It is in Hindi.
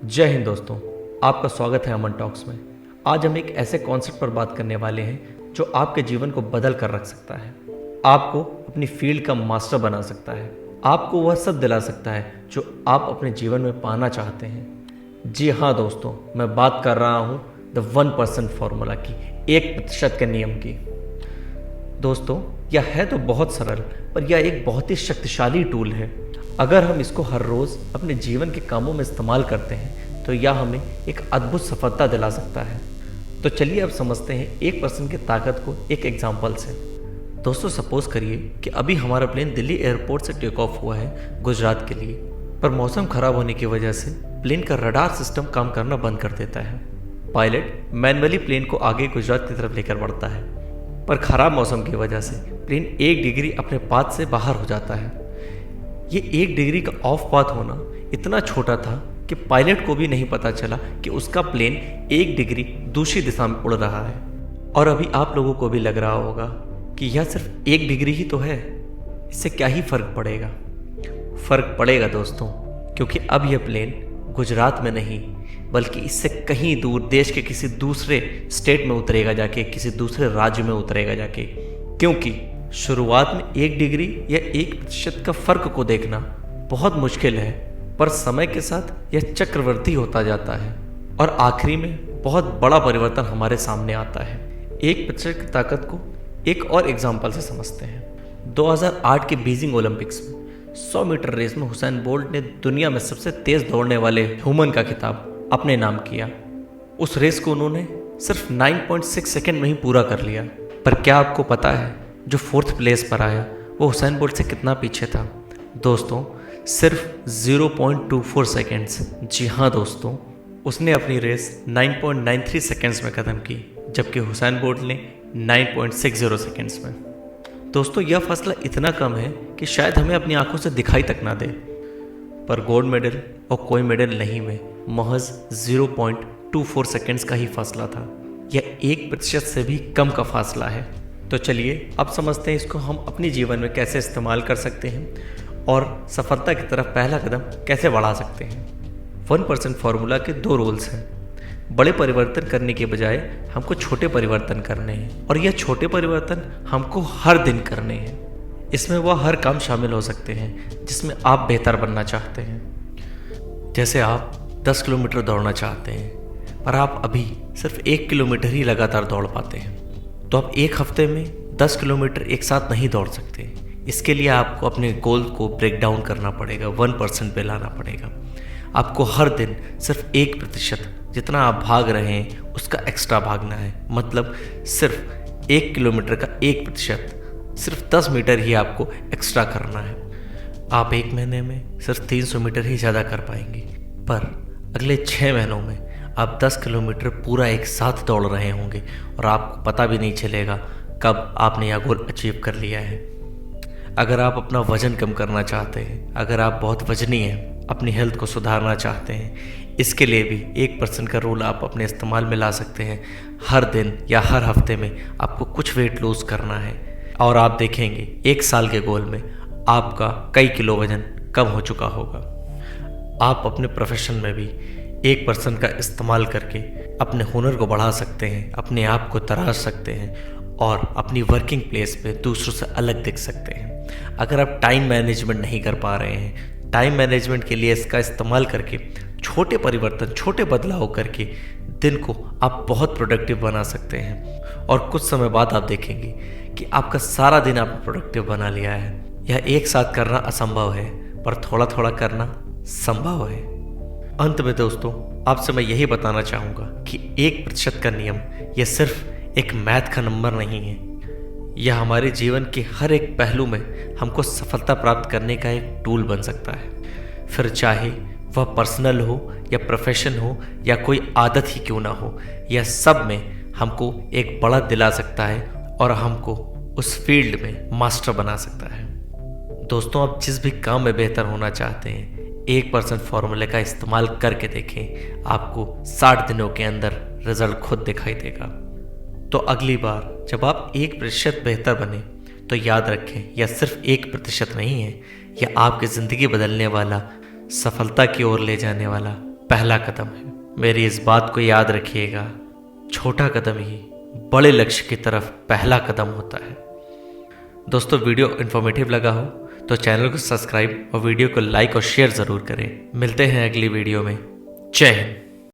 जय हिंद दोस्तों। आपका स्वागत है अमन टॉक्स में। आज हम एक ऐसे कॉन्सेप्ट पर बात करने वाले हैं जो आपके जीवन को बदल कर रख सकता है, आपको अपनी फील्ड का मास्टर बना सकता है, आपको वह सब दिला सकता है जो आप अपने जीवन में पाना चाहते हैं। जी हाँ दोस्तों, मैं बात कर रहा हूँ द 1% फॉर्मूला की, 1% के नियम की। दोस्तों, यह है तो बहुत सरल, पर यह एक बहुत ही शक्तिशाली टूल है। अगर हम इसको हर रोज़ अपने जीवन के कामों में इस्तेमाल करते हैं तो यह हमें एक अद्भुत सफलता दिला सकता है। तो चलिए अब समझते हैं 1% की ताकत को एक एग्जाम्पल से। दोस्तों, सपोज करिए कि अभी हमारा प्लेन दिल्ली एयरपोर्ट से टेक ऑफ हुआ है गुजरात के लिए, पर मौसम खराब होने की वजह से प्लेन का रडार सिस्टम काम करना बंद कर देता है। पायलट मैनुअली प्लेन को आगे गुजरात की तरफ लेकर बढ़ता है, पर खराब मौसम की वजह से प्लेन 1 डिग्री अपने पाथ से बाहर हो जाता है। ये 1 डिग्री का ऑफ पाथ होना इतना छोटा था कि पायलट को भी नहीं पता चला कि उसका प्लेन 1 डिग्री दूसरी दिशा में उड़ रहा है। और अभी आप लोगों को भी लग रहा होगा कि यह सिर्फ 1 डिग्री ही तो है, इससे क्या ही फर्क पड़ेगा। फर्क पड़ेगा दोस्तों, क्योंकि अब यह प्लेन गुजरात में नहीं बल्कि इससे कहीं दूर देश के किसी दूसरे स्टेट में उतरेगा जाके, किसी दूसरे राज्य में उतरेगा जाके। क्योंकि शुरुआत में 1 डिग्री या 1% का फर्क को देखना बहुत मुश्किल है, पर समय के साथ यह चक्रवर्ती होता जाता है और आखिरी में बहुत बड़ा परिवर्तन हमारे सामने आता है। 1% की ताकत को एक और एग्जाम्पल से समझते हैं। 2008 के बीजिंग ओलंपिक्स में 100 मीटर रेस में हुसैन बोल्ट ने दुनिया में सबसे तेज दौड़ने वाले ह्यूमन का खिताब अपने नाम किया। उस रेस को उन्होंने सिर्फ 9.6 सेकेंड में ही पूरा कर लिया। पर क्या आपको पता है जो 4th प्लेस पर आया वो हुसैन बोल्ट से कितना पीछे था? दोस्तों, सिर्फ 0.24 सेकेंड्स। जी हाँ दोस्तों, उसने अपनी रेस 9.93 सेकेंड्स में ख़त्म की, जबकि हुसैन बोल्ट ने 9.60 सेकेंड्स में। दोस्तों, यह फासला इतना कम है कि शायद हमें अपनी आंखों से दिखाई तक ना दे, पर गोल्ड मेडल और कोई मेडल नहीं में महज 0.24 सेकेंड्स का ही फासला था। यह 1% से भी कम का फासला है। तो चलिए अब समझते हैं इसको हम अपने जीवन में कैसे इस्तेमाल कर सकते हैं और सफलता की तरफ पहला कदम कैसे बढ़ा सकते हैं। 1% फॉर्मूला के 2 रूल्स हैं। बड़े परिवर्तन करने के बजाय हमको छोटे परिवर्तन करने हैं, और यह छोटे परिवर्तन हमको हर दिन करने हैं। इसमें वह हर काम शामिल हो सकते हैं जिसमें आप बेहतर बनना चाहते हैं। जैसे आप 10 किलोमीटर दौड़ना चाहते हैं, पर आप अभी सिर्फ 1 किलोमीटर ही लगातार दौड़ पाते हैं, तो आप 1 हफ्ते में 10 किलोमीटर एक साथ नहीं दौड़ सकते। इसके लिए आपको अपने गोल को ब्रेक डाउन करना पड़ेगा, 1% पे लाना पड़ेगा। आपको हर दिन सिर्फ 1% जितना आप भाग रहे हैं उसका एक्स्ट्रा भागना है। मतलब सिर्फ 1 किलोमीटर का 1%, सिर्फ 10 मीटर ही आपको एक्स्ट्रा करना है। आप 1 महीने में सिर्फ 300 मीटर ही ज़्यादा कर पाएंगे, पर अगले 6 महीनों में आप 10 किलोमीटर पूरा एक साथ दौड़ रहे होंगे और आपको पता भी नहीं चलेगा कब आपने यह गोल अचीव कर लिया है। अगर आप अपना वज़न कम करना चाहते हैं, अगर आप बहुत वजनी हैं, अपनी हेल्थ को सुधारना चाहते हैं, इसके लिए भी 1% का रूल आप अपने इस्तेमाल में ला सकते हैं। हर दिन या हर हफ्ते में आपको कुछ वेट लूज़ करना है और आप देखेंगे 1 साल के गोल में आपका कई किलो वज़न कम हो चुका होगा। आप अपने प्रोफेशन में भी 1% का इस्तेमाल करके अपने हुनर को बढ़ा सकते हैं, अपने आप को तराश सकते हैं और अपनी वर्किंग प्लेस पे दूसरों से अलग दिख सकते हैं। अगर आप टाइम मैनेजमेंट नहीं कर पा रहे हैं, टाइम मैनेजमेंट के लिए इसका इस्तेमाल करके छोटे परिवर्तन, छोटे बदलाव करके दिन को आप बहुत प्रोडक्टिव बना सकते हैं, और कुछ समय बाद आप देखेंगे कि आपका सारा दिन आपने प्रोडक्टिव बना लिया है। यह एक साथ करना असंभव है, पर थोड़ा थोड़ा करना संभव है। अंत में दोस्तों, आपसे मैं यही बताना चाहूँगा कि 1% का नियम यह सिर्फ एक मैथ का नंबर नहीं है। यह हमारे जीवन के हर एक पहलू में हमको सफलता प्राप्त करने का एक टूल बन सकता है। फिर चाहे वह पर्सनल हो या प्रोफेशन हो या कोई आदत ही क्यों ना हो, यह सब में हमको एक बड़ा दिला सकता है और हमको उस फील्ड में मास्टर बना सकता है। दोस्तों, आप जिस भी काम में बेहतर होना चाहते हैं, 1% फॉर्मूले का इस्तेमाल करके देखें। आपको 60 दिनों के अंदर रिजल्ट खुद दिखाई देगा। तो अगली बार जब आप 1% बेहतर बने तो याद रखें, यह सिर्फ 1% नहीं है, यह आपकी ज़िंदगी बदलने वाला, सफलता की ओर ले जाने वाला पहला कदम है। मेरी इस बात को याद रखिएगा, छोटा कदम ही बड़े लक्ष्य की तरफ पहला कदम होता है। दोस्तों, वीडियो इन्फॉर्मेटिव लगा हो तो चैनल को सब्सक्राइब और वीडियो को लाइक और शेयर ज़रूर करें। मिलते हैं अगली वीडियो में। जय हिंद।